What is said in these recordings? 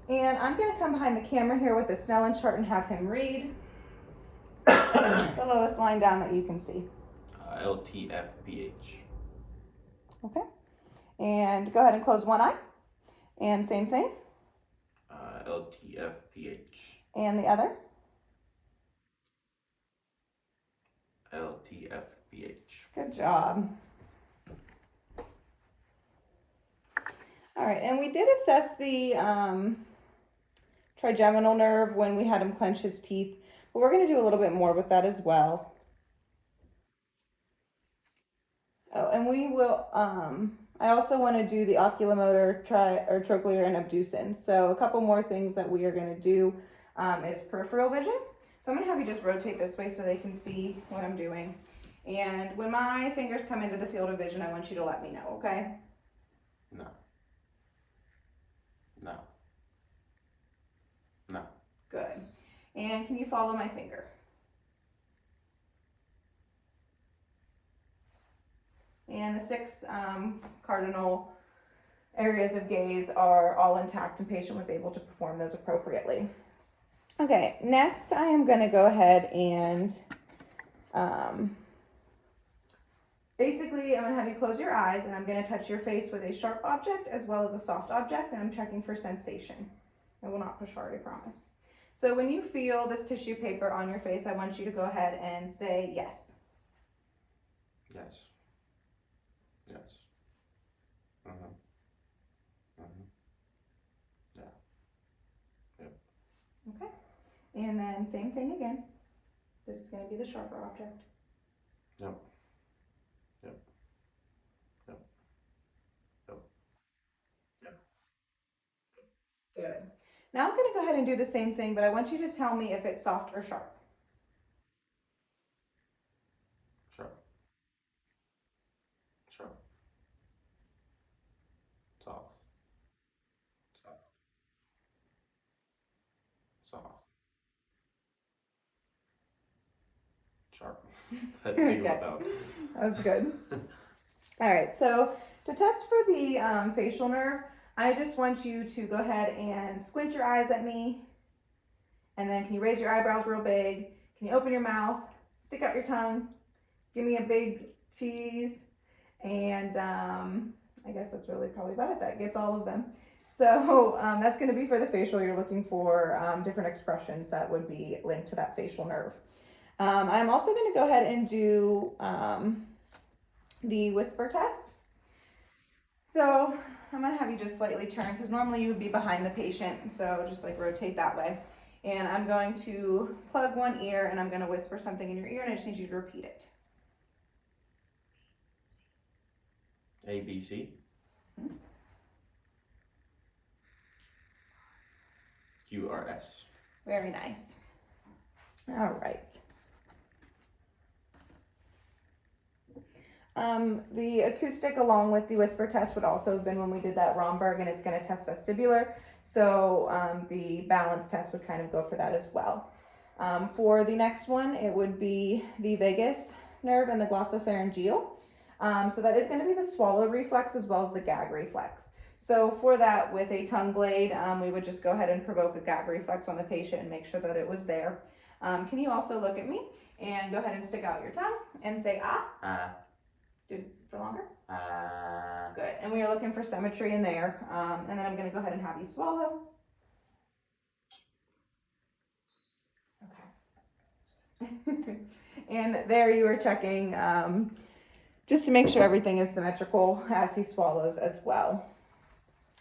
And I'm going to come behind the camera here with the Snellen chart and have him read the lowest line down that you can see. LTFPH. Okay. And go ahead and close one eye. And same thing. LTFPH. And the other. LTFPH. Good job. All right, and we did assess the trigeminal nerve when we had him clench his teeth, but we're going to do a little bit more with that as well. Oh, and we will, I also want to do the oculomotor, trochlear, and abducens. So a couple more things that we are going to do is peripheral vision. So I'm going to have you just rotate this way so they can see what I'm doing. And when my fingers come into the field of vision, I want you to let me know, okay? No. No. No. Good. And can you follow my finger? And the 6 cardinal areas of gaze are all intact and patient was able to perform those appropriately. Okay, next I am going to go ahead and basically I'm going to have you close your eyes and I'm going to touch your face with a sharp object as well as a soft object, and I'm checking for sensation. I will not push hard, I promise. So when you feel this tissue paper on your face, I want you to go ahead and say yes. Yes. Yes. Mm-hmm. Mm-hmm. Yeah. Yep. Okay. And then same thing again. This is going to be the sharper object. Yep. Yep. Yep. Yep. Yep. Good. Now I'm going to go ahead and do the same thing, but I want you to tell me if it's soft or sharp. Sharp. Sharp. Soft. Soft. Soft. Sharp. I think Okay. about that. That was good. All right, so to test for the facial nerve, I just want you to go ahead and squint your eyes at me. And then can you raise your eyebrows real big? Can you open your mouth? Stick out your tongue. Give me a big cheese. And I guess that's really probably about it. That gets all of them. So that's going to be for the facial. You're looking for different expressions that would be linked to that facial nerve. I'm also going to go ahead and do the whisper test. So I'm going to have you just slightly turn because normally you would be behind the patient. So just like rotate that way. And I'm going to plug one ear and I'm going to whisper something in your ear and I just need you to repeat it. ABC. Mm-hmm. QRS. Very nice. All right. The acoustic along with the whisper test would also have been when we did that Romberg, and it's going to test vestibular. So the balance test would kind of go for that as well. For the next one, it would be the vagus nerve and the glossopharyngeal. So that is going to be the swallow reflex as well as the gag reflex. So for that, with a tongue blade, we would just go ahead and provoke a gag reflex on the patient and make sure that it was there. Can you also look at me and go ahead and stick out your tongue and say ah? Do it for longer? Good. And we are looking for symmetry in there. And then I'm going to go ahead and have you swallow. Okay. And there you are checking just to make sure everything is symmetrical as he swallows as well.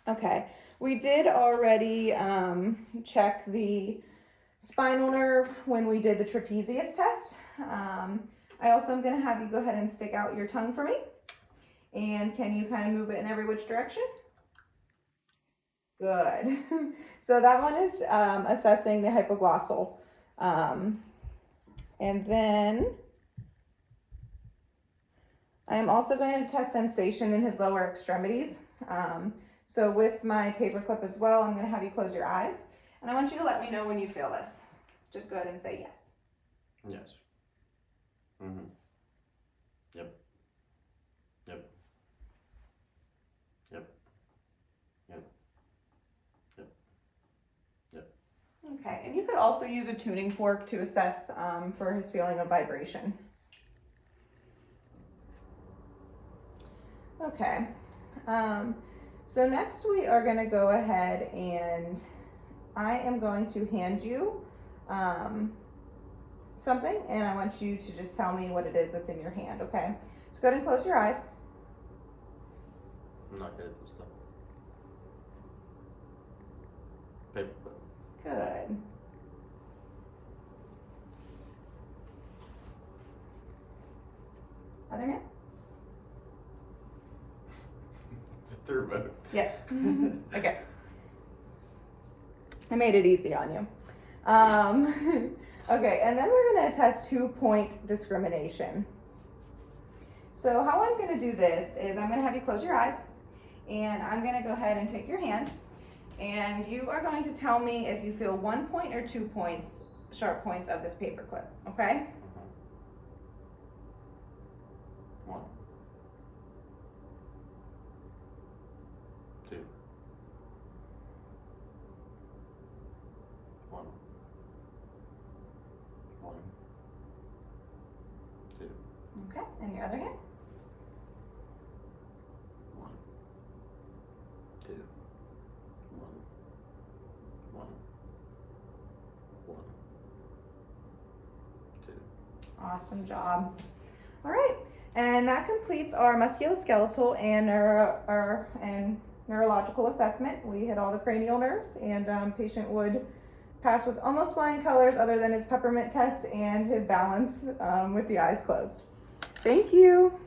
Okay. We did already check the spinal nerve when we did the trapezius test. I also am going to have you go ahead and stick out your tongue for me. And can you kind of move it in every which direction? Good. So that one is assessing the hypoglossal. And then I am also going to test sensation in his lower extremities. So with my paperclip as well, I'm going to have you close your eyes. And I want you to let me know when you feel this. Just go ahead and say yes. Yes. Mm-hmm. Yep. Yep. Yep. Yep. Yep. Okay, and you could also use a tuning fork to assess for his feeling of vibration. Okay, so next we are going to go ahead and I am going to hand you something, and I want you to just tell me what it is that's in your hand, okay? So go ahead and close your eyes. I'm not good at this stuff. Paperclip. Good. Other hand? It's a remote. Yes. Okay. I made it easy on you. Okay, and then we're going to test 2-point discrimination. So how I'm going to do this is I'm going to have you close your eyes, and I'm going to go ahead and take your hand, and you are going to tell me if you feel 1 point or 2 points, sharp points of this paperclip, okay? 1, 2, 1, 1, 2, Okay, and your other hand? 1, 2, 1, 1, 1, 2. Awesome job. All right, and that completes our musculoskeletal and neurological assessment. We hit all the cranial nerves, and patient would pass with almost flying colors other than his peppermint test and his balance with the eyes closed. Thank you.